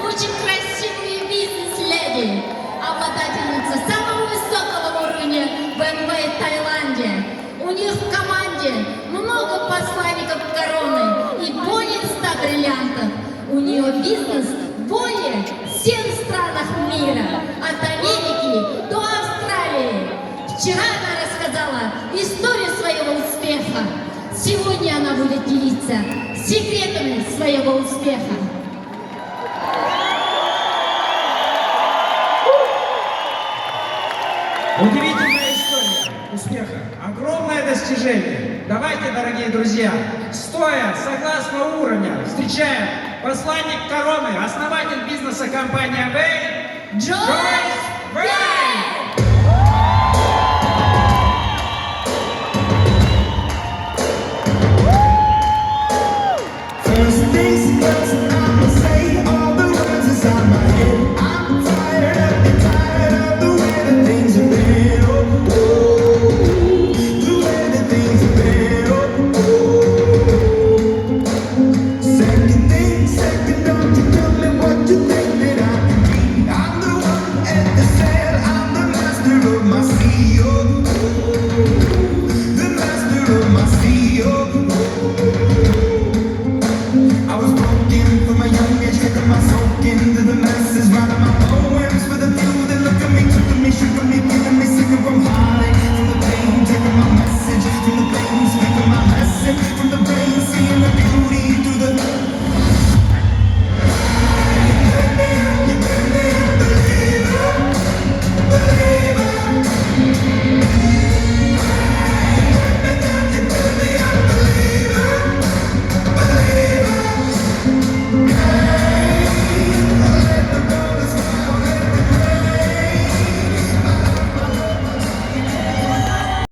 Очень красивые бизнес-леди, обладательница самого высокого уровня в МВ Таиланде. У них в команде много посланников короны и более 100 бриллиантов. У нее бизнес в более 7 странах мира, от Америки до Австралии. Вчера она рассказала историю своего успеха. Сегодня она будет делиться секретами своего успеха. Удивительная история успеха, огромное достижение. Давайте, дорогие друзья, стоя согласно уровня, встречаем посланник короны, основатель бизнеса компании Вэй Джойс Вэй.